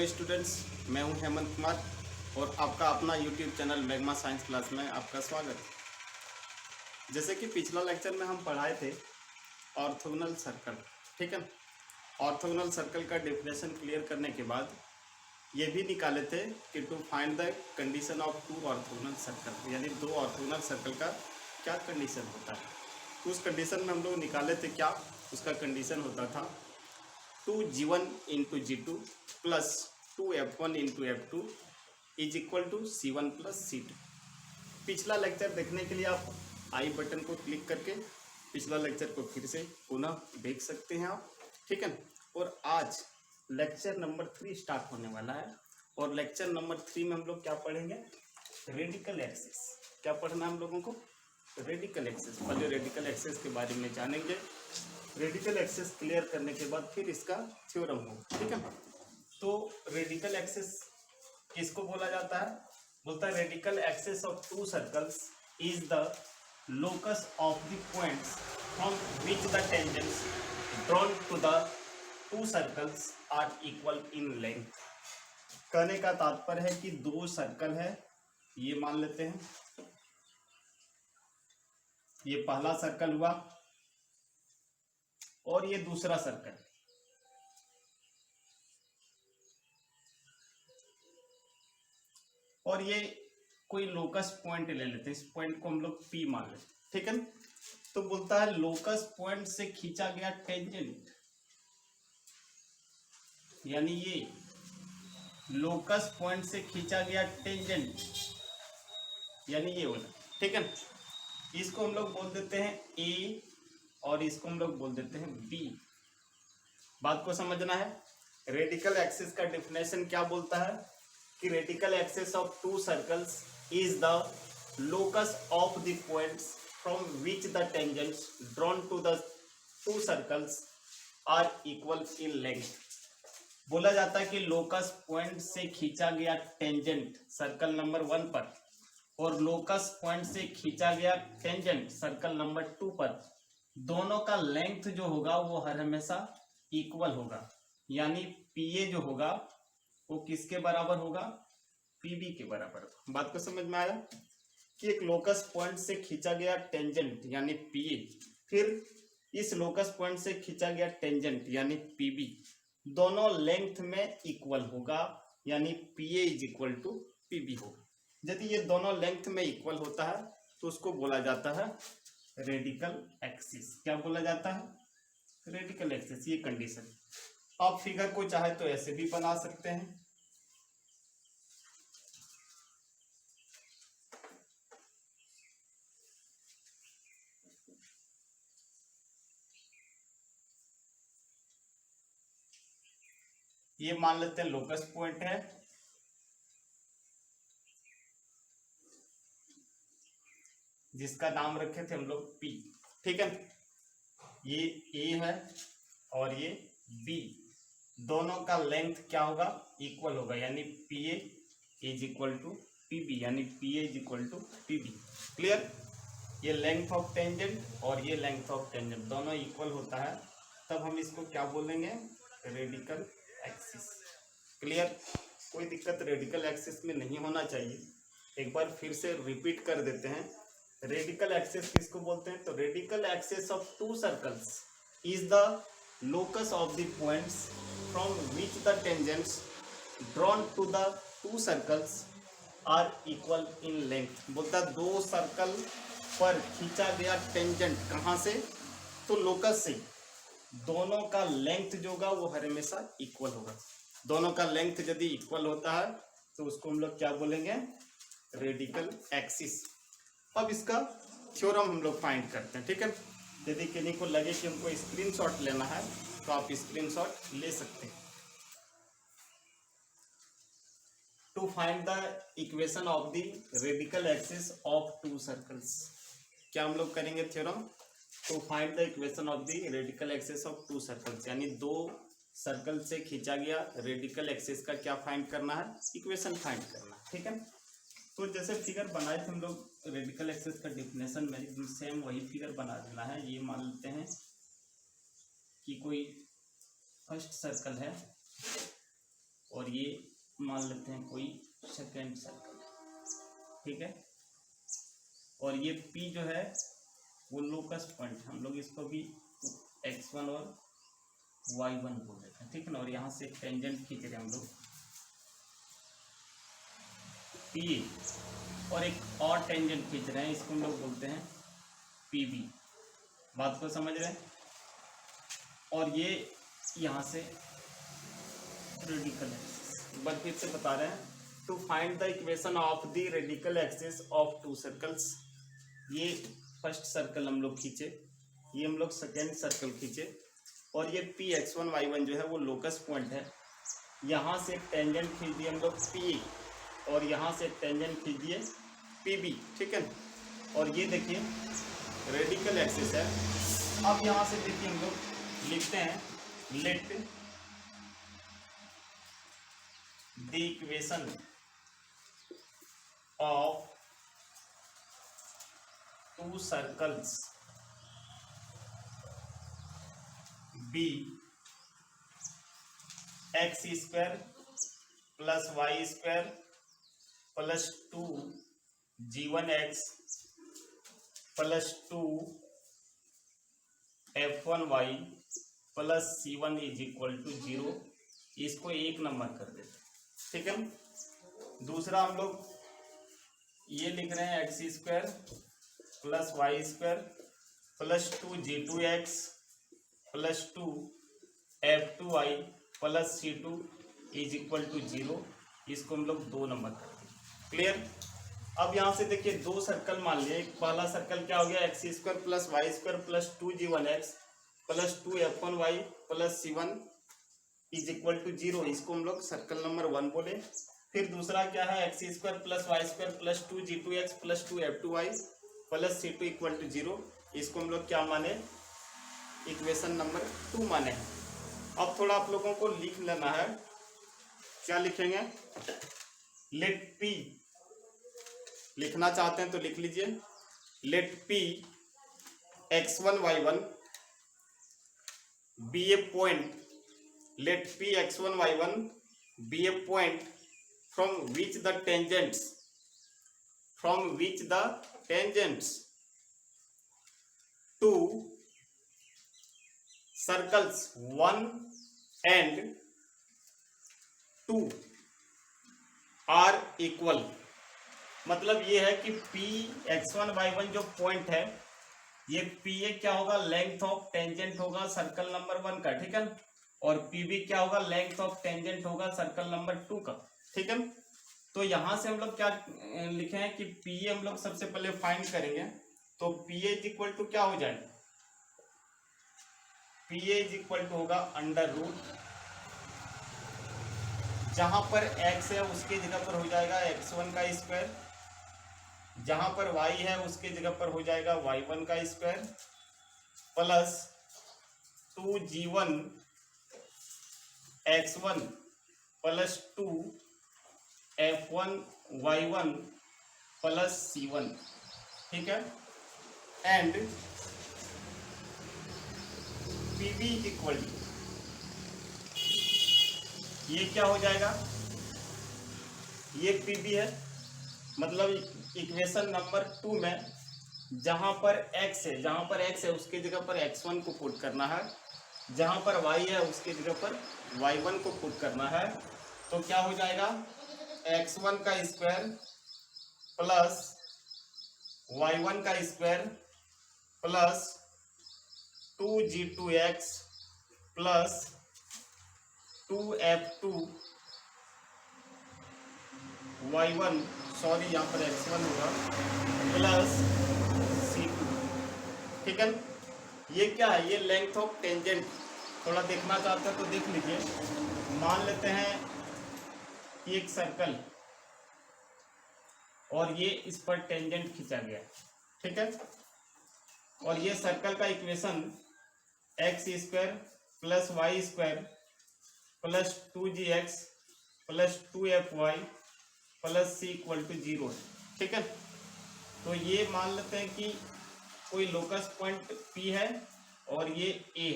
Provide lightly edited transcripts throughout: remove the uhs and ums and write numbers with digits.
Hello students, मैं हूं हेमंत कुमार और आपका अपना YouTube channel magma science class में आपका स्वागत है। जैसे कि पिछला लेक्चर में हम पढ़ाए थे ऑर्थोगोनल सर्कल, ठीक है। ऑर्थोगोनल सर्कल का डेफिनेशन क्लियर करने के बाद ये भी निकाले थे कि to find the condition of two orthogonal circle, यानी दो ऑर्थोगोनल सर्कल का क्या कंडीशन होता है। तो उस कंडीशन में हम लोग निकाले थे क्या, उसका कंडीशन होता था 2G1 into G2 plus 2F1 into F2 is equal to C1 plus C2। पिछला लेक्चर देखने के लिए आप आई बटन को क्लिक करके पिछला लेक्चर को फिर से पुनः देख सकते हैं आप, ठीक है। और आज लेक्चर नंबर 3 स्टार्ट होने वाला है और लेक्चर नंबर 3 में हम लोग क्या पढ़ेंगे, रेडिकल एक्सिस। क्या पढ़ना है हम लोगों को, रेडिकल एक्सिस। पहले रेडिकल एक्सिस के बारे में जानेंगे, रेडिकल एक्सिस क्लियर करने के बाद फिर इसका थ्योरम होगा, ठीक है। तो रेडिकल एक्सिस किसको बोला जाता है, बोलता है radical axis of two circles is the locus of the points from which the tangents drawn to the two circles are equal in length. कहने का तात्पर्य है कि दो सर्कल है, ये मान लेते हैं, ये पहला सर्कल हुआ और ये दूसरा सर्कल, और ये कोई लोकस पॉइंट ले लेते हैं, इस पॉइंट को हम लोग P मान लेते हैं, ठीक है। तो बोलता है लोकस पॉइंट से खींचा गया टेंजेंट, यानी ये लोकस पॉइंट से खींचा गया टेंजेंट यानी ये वाला, ठीक है। इसको हम लोग बोल देते हैं A और इसको हम लोग बोल देते हैं B। बात को समझना है। रेडिकल एक्सिस का डेफिनेशन क्या बोलता है कि radical axis of two circles is the locus of the points from which the tangents drawn to the two circles are equal in length. बोला जाता है कि लोकस पॉइंट से खींचा गया टेंजेंट सर्कल नंबर 1 पर और लोकस पॉइंट से खींचा गया टेंजेंट सर्कल नंबर 2 पर, दोनों का लेंथ जो होगा वो हर हमेशा इक्वल होगा, यानी PA जो होगा वो किसके बराबर होगा, PB के बराबर होगा। बात को समझ में आया कि एक लोकस पॉइंट से खींचा गया टेंजेंट यानी PA, फिर इस लोकस पॉइंट से खींचा गया टेंजेंट यानी PB, दोनों लेंथ में इक्वल होगा, यानी PA is equal to PB होगा। यदि ये दोनों लेंथ में इक्वल होता है तो उसको बोला जाता है रेडिकल एक्सिस। क्या बोला जाता है, रेडिकल एक्सिस। ये कंडीशन आप फिगर को चाहे तो ऐसे भी बना सकते हैं, ये मान लेते हैं लोकस पॉइंट है, जिसका नाम रखे थे हम लोग P, ठीक है। ये A है और ये B, दोनों का लेंथ क्या होगा, इक्वल होगा, यानी PA is equal to PB, यानी PA is equal to PB। Clear. ये लेंथ ऑफ टेंजेंट और ये लेंथ ऑफ टेंजेंट दोनों इक्वल होता है, तब हम इसको क्या बोलेंगे, रेडिकल एक्सिस। क्लियर। कोई दिक्कत रेडिकल एक्सिस में नहीं होना चाहिए। एक बार फिर से रिपीट कर देते हैं, रेडिकल एक्सिस किसको बोलते हैं, तो radical axis of two circles is the locus of the points from which the tangents drawn to the two circles are equal in length. बोलता दो सर्कल पर खींचा गया टेंजेंट कहाँ से, तो लोकस से, दोनों का लेंथ जो होगा वो हर हमेशा इक्वल होगा। दोनों का लेंथ यदि इक्वल होता है तो उसको हम लोग क्या बोलेंगे, रेडिकल एक्सिस। अब इसका थ्योरम हम लोग फाइंड करते हैं, ठीक है। यदि किसी को लगे कि हमको स्क्रीनशॉट लेना है तो आप स्क्रीनशॉट ले सकते हैं। To find the equation of the radical axis of two circles, क्या हम लोग करेंगे theorem, to find the equation of the radical axis of two circles, यानी दो सर्कल से खींचा गया रेडिकल एक्सिस का क्या फाइंड करना है, इक्वेशन फाइंड करना है, ठीक है। तो जैसे फिगर बनाए थे हम लोग, रेडिकल एक्सिस का डेफिनेशन में सेम वही फिगर बना देना है। ये मान लेते हैं कि कोई फर्स्ट सर्कल है और ये मान लेते हैं कोई सेकेंड सर्कल, ठीक है। और ये P जो है वो लोकस पॉइंट, हम लोग इसको भी x1 और y1 बोल देते हैं, ठीक है ना। और यहाँ से टेंजेंट खींच रहे हैं हम लोग P, और एक और टेंजेंट खींच रहे हैं, इसको हम लोग बोलते हैं PB। बात को समझ रहे हैं। और ये यहाँ से रेडिकल एक्सिस, एक बार फिर से बता रहे हैं, to find the equation of the radical axis of two circles. ये फर्स्ट सर्कल हम लोग खींचे, ये हम लोग सेकेंड सर्कल खींचे, और ये P x1 y1 जो है वो लोकस पॉइंट है। यहाँ से टेंजेंट खींच दिए हम लोग P, और यहाँ से टेंजेंट खींच दिए PB, ठीक है। और ये देखिए रेडिकल एक्सिस है। अब यहाँ से देखिए हम लोग लिखते हैं, let the equation of two circles be x square plus y square plus 2g1x plus 2f1y plus c1 is equal to 0। इसको एक नंबर कर देते, ठीक है। दूसरा हम लोग ये लिख रहे हैं x square plus y square plus 2g2x plus 2f2y plus c2 is equal to 0। इसको हम लोग दो नंबर करते हैं, क्लियर। अब यहाँ से देखिए दो सर्कल मान लिए, एक पहला सर्कल क्या हो गया, x square plus y square plus 2g1x plus 2f1y plus c1 is equal to 0। इसको हम लोग सर्कल नंबर 1 बोले। फिर दूसरा क्या है, x square plus y square plus 2g2x plus 2f2y plus c2 equal to 0। इसको हम लोग क्या माने, इक्वेशन नंबर 2 माने हैं। अब थोड़ा आप लोगों को लिख लेना है, क्या लिखेंगे, लेट P, लिखना चाहते हैं तो लिख लीजिए, late P x1 y1 be a point, let P x1 y1 be a point from which the tangents to circles 1 and 2 are equal। मतलब ये है कि P x1 y1 जो पॉइंट है, ये PA क्या होगा, लेंथ ऑफ टेंजेंट होगा सर्कल नंबर 1 का, ठीक है। और PB क्या होगा, लेंथ ऑफ टेंजेंट होगा सर्कल नंबर 2 का, ठीक है। तो यहां से हम लोग क्या लिखे हैं कि PA हम लोग सबसे पहले फाइंड करेंगे, तो PA इज इक्वल टू क्या हो जाएगा, PA इज इक्वल टू होगा अंडर रूट, जहां पर x है उसके जगह पर हो जाएगा x1 का स्क्वायर, जहां पर y है उसके जगह पर हो जाएगा y1 का square plus 2g1 x1 plus 2f1 y1 plus c1, ठीक है। And PB is equal to, ये क्या हो जाएगा, ये PB है। मतलब इक्वेशन नंबर 2 में जहां पर x है उसके जगह पर x1 को पुट करना है, जहां पर y है उसके जगह पर y1 को पुट करना है। तो क्या हो जाएगा, x1 का स्क्वायर प्लस y1 का square plus 2g2x plus 2f2 y1, sorry यहाँ पर x1 होगा, प्लस c2, ठीक है। ये क्या है, ये लेंथ ऑफ टेंजेंट। थोड़ा देखना चाहते हैं तो देख लीजिए, मान लेते हैं कि एक सर्कल और ये इस पर टेंजेंट खींचा गया, ठीक है। और ये सर्कल का equation x square plus y square plus 2gx plus 2fy plus c equal to 0 है, ठीक है। तो ये मान लेते हैं कि कोई लोकस पॉइंट P है और ये A,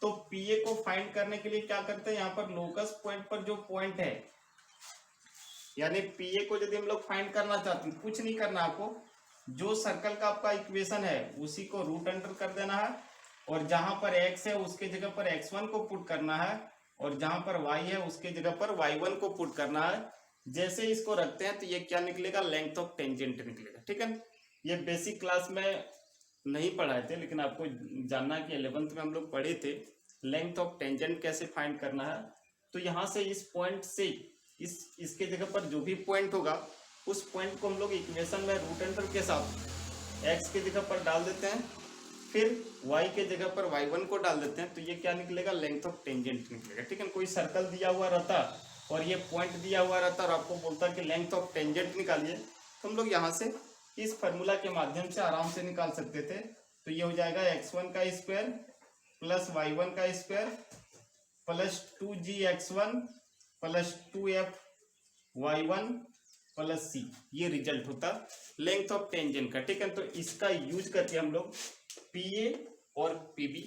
तो पीए को फाइंड करने के लिए क्या करते हैं, यहाँ पर लोकस पॉइंट पर जो पॉइंट है, यानी पीए को यदि हम लोग फाइंड करना चाहते हैं, कुछ नहीं करना आपको, जो सर्कल का आपका इक्वेशन है उसी को रूट अंडर कर देना है, और जहां पर x है उसके जगह पर x1 को पुट करना है, और जहां पर y है उसके जगह पर y1 को पुट करना है। जैसे इसको रखते हैं तो ये क्या निकलेगा, लेंथ ऑफ टेंजेंट निकलेगा। ठीक है, ये बेसिक क्लास में नहीं पढ़ाए थे, लेकिन आपको जानना है कि 11th में हम लोग पढ़े थे लेंथ ऑफ टेंजेंट कैसे फाइंड करना है। तो यहाँ से इस पॉइंट से इसके जगह पर जो भी पॉइंट होगा उस पॉइंट को हम लोग इक्वेशन में रूट अंडर के साथ x के जगह पर डाल देते हैं, फिर y के जगह पर y1 को डाल देते हैं, तो ये क्या निकलेगा, लेंथ ऑफ टेंजेंट निकलेगा। ठीक है, कोई सर्कल दिया हुआ रहता और ये पॉइंट दिया हुआ रहता और आपको बोलता कि लेंथ ऑफ टेंजेंट निकालिए, तो हम लोग यहाँ से इस फार्मूला के माध्यम से आराम से निकाल सकते थे। तो ये हो जाएगा x1 का स्क्वायर प्लस y1 का square plus 2gx1 plus 2f(y1) plus c, ये रिजल्ट होता लेंथ ऑफ टेंजेंट का। ठीक है, तो इसका यूज करके हम लोग पीए और पीबी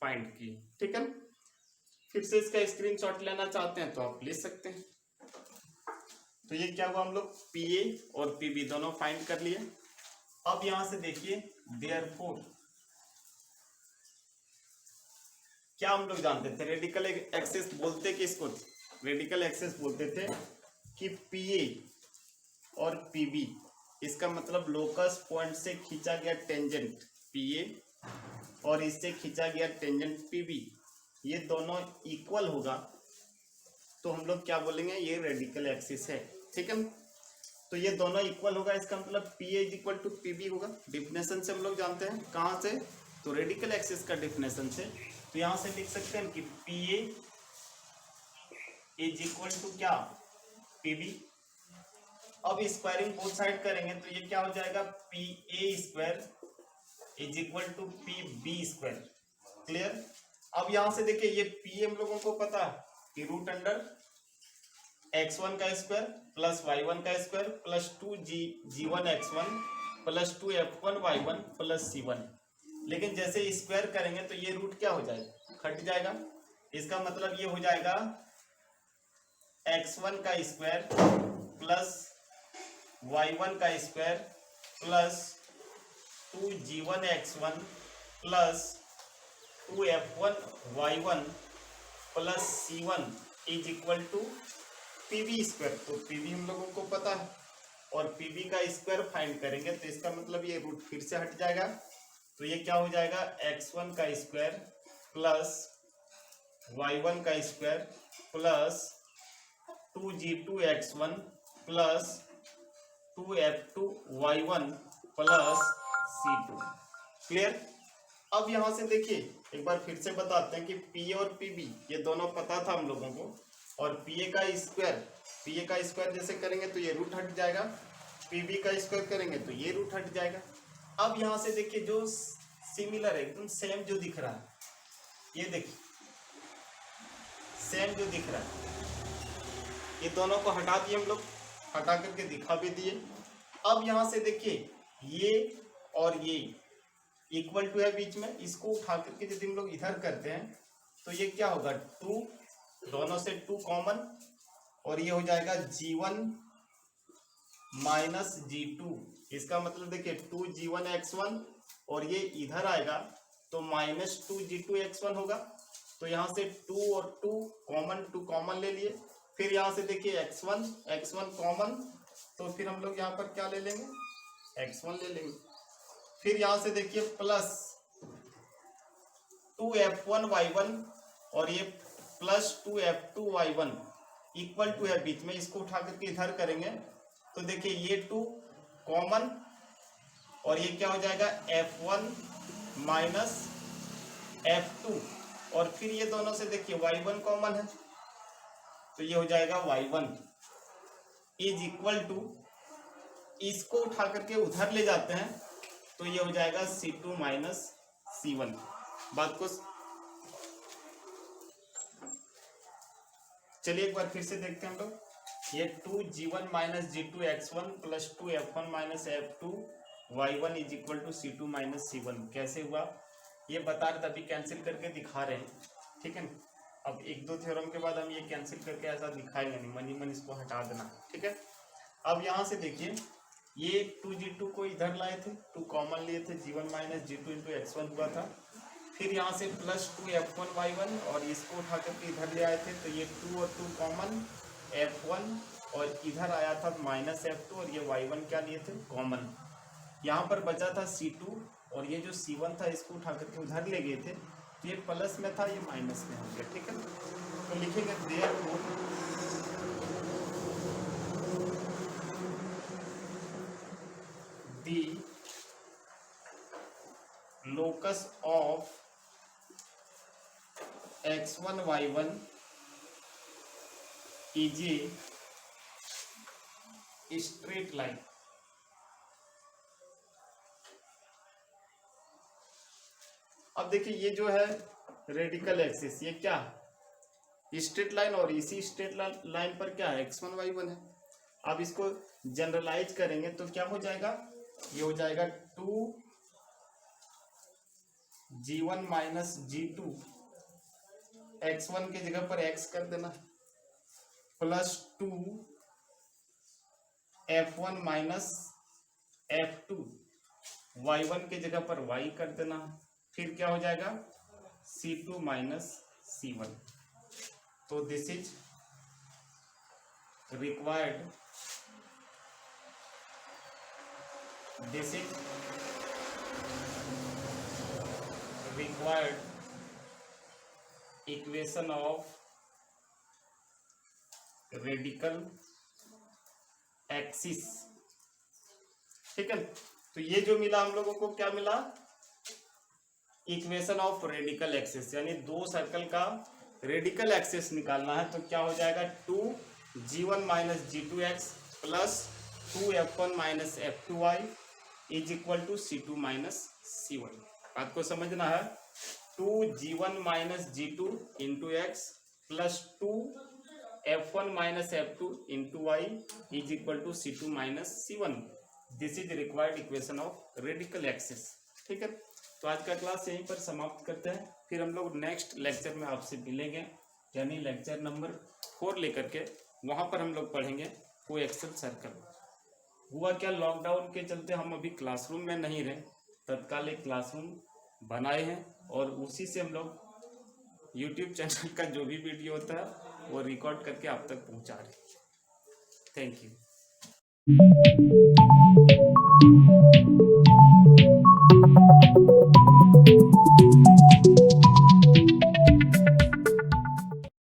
फाइंड किए। ठीक है, फिर से इसका स्क्रीनशॉट लेना चाहते हैं तो आप ले सकते हैं। तो ये क्या हुआ, हम लोग पीए और पीबी दोनों फाइंड कर लिए। अब यहां से देखिए, देयरफॉर क्या हम लोग जानते थे, रेडिकल एक्सिस बोलते किसको, रेडिकल एक्सिस बोलते थे कि पीए और पीबी, इसका मतलब लोकस पॉइंट से खींचा गया टेंजेंट पीए और इससे खींचा गया टेंजेंट पीबी, ये दोनों इक्वल होगा तो हम लोग क्या बोलेंगे, ये रेडिकल एक्सिस है। ठीक है, तो ये दोनों इक्वल होगा, इसका मतलब पीए इज इक्वल टू पीबी होगा। डिफिनेशन से हम लोग जानते हैं, कहाँ से, तो रेडिकल एक्सिस का डिफिनेशन से। तो यहां से लिख सकते हैं कि पीए इज इक्वल टू क्या, पीबी। अब स्क्वायरिंग बोथ साइड करेंगे तो ये क्या हो जाएगा, P A square is equal to P B square. Clear. अब यहां से देखिए, ये पी हम लोगों को पता है कि रूट अंडर x1 का स्क्वायर प्लस y1 का square plus 2g1 x1 plus 2f1 y1 plus c1। लेकिन जैसे स्क्वायर करेंगे तो ये रूट क्या हो जाएगा, कट जाएगा। इसका मतलब ये हो जाएगा x1 का स्क्वायर प्लस y1 का square plus 2g1 x1 plus 2f1 y1 plus c1 is equal to PB square. तो पीबी हम लोगों को पता है और पीबी का स्क्वायर फाइंड करेंगे तो इसका मतलब ये रूट फिर से हट जाएगा। तो ये क्या हो जाएगा, x1 का स्क्वायर प्लस y1 का square plus 2g2 x1 plus 2f2 y1 plus c2। Clear. अब यहां से देखिए, एक बार फिर से बताते हैं कि पी और पीबी ये दोनों पता था हम लोगों को, और पीए का स्क्वायर जैसे करेंगे तो ये रूट हट जाएगा, पीबी का स्क्वायर करेंगे तो ये रूट हट जाएगा। अब यहां से देखिए, जो सिमिलर है, एकदम सेम जो दिख रहा है, ये देखिए सेम जो दिख रहा है, ये दोनों को हटा दिए हम लोग, हटा करके दिखा भी दिए। अब यहां से देखिए, ये और ये इक्वल टू है बीच में, इसको उठा करके यदि हम लोग इधर करते हैं तो ये क्या होगा, 2, दोनों से 2 कॉमन, और ये हो जाएगा g1 माइनस g2। इसका मतलब देखिए 2g1 x1 और ये इधर आएगा तो माइनस 2g2 x1 होगा। तो यहाँ से 2 और 2 कॉमन ले लिए। फिर यहाँ से देखिए x1 कॉमन, तो फिर हम लोग यहाँ पर क्या ले लेंगे, x1 ले लेंगे। फिर यहाँ से देखिए प्लस 2f1 y1 और ये plus 2f2 y1 equal to है बीच में, इसको उठा करके इधर करेंगे तो देखिए ये 2 कॉमन और ये क्या हो जाएगा, f1 माइनस f2, और फिर ये दोनों से देखिए y1 कॉमन है तो ये हो जाएगा y1 इज इक्वल टू, इसको उठा करके उधर ले जाते हैं तो ये हो जाएगा c2 माइनस c1। बात को चलिए एक बार फिर से देखते हैं हम लोग, ये 2g1 minus g2 x1 plus 2f1 minus f2 y1 is equal to c2 minus c1 कैसे हुआ। ये बता रहे थे, अभी कैंसिल करके दिखा रहे हैं, ठीक है ना। अब एक दो थ्योरम के बाद हम ये कैंसिल करके ऐसा दिखाएंगे नहीं, मनी मन इसको हटा देना, ठीक है। अब यहाँ से देखिए, ये 2g2 को इधर लाए थे, 2 कॉमन लिए थे, g1 minus g2 into x1 हुआ था। फिर यहाँ से प्लस 2f1y1 और इसको उठा करके इधर ले आए थे, तो ये 2 और 2 कॉमन f1 और इधर आया था माइनस f2 और ये y1 क्या लिए थे कॉमन। यहाँ पर बचा था c2 और ये जो c1 था इसको उठा करके उधर ले गए थे, तो ये प्लस में था, ये माइनस में हो गया, ठीक है। तो लिखेंगे therefore the locus of x1 y1 is a straight line. अब देखिए ये जो है रेडिकल एक्सिस, ये क्या स्ट्रेट लाइन, और इसी स्ट्रेट लाइन पर क्या है x1 y1 है। अब इसको जनरलाइज करेंगे तो क्या हो जाएगा, ये हो जाएगा 2g1 माइनस g2, x1 की जगह पर x कर देना, plus 2f1 minus f2, y1 की जगह पर y कर देना, फिर क्या हो जाएगा c2 माइनस c1। तो this is required, this is required equation of radical axis, ठीक है। तो ये जो मिला हम लोगों को, क्या मिला, इक्वेशन ऑफ रेडिकल एक्सिस, यानी दो सर्कल का रेडिकल एक्सिस निकालना है। तो क्या हो जाएगा 2g1 minus g2x plus 2f1 minus f2y is equal to c2 minus c1। बात को समझना है, 2g1 minus g2 into x plus 2f1 minus f2 into y is equal to c2 minus c1। This is required equation of radical axis, ठीक है। तो आज का class यहीं पर समाप्त करते हैं, फिर हम लोग नेक्स्ट लेक्चर में आपसे मिलेंगे, यानी लेक्चर नंबर 4 लेकर के। वहाँ पर हम लोग पढ़ेंगे कोएक्सियल सर्कल। हुआ क्या, लॉकडाउन के चलते हम अभी क्लासरूम में नहीं रहे, तत्काल एक क्लासरूम बनाए हैं और उसी से हम लोग यूट्यूब चैनल का जो भी वीडियो होता है वो रिकॉर्ड करके आप तक पहुँचा रहे हैं। Thank you.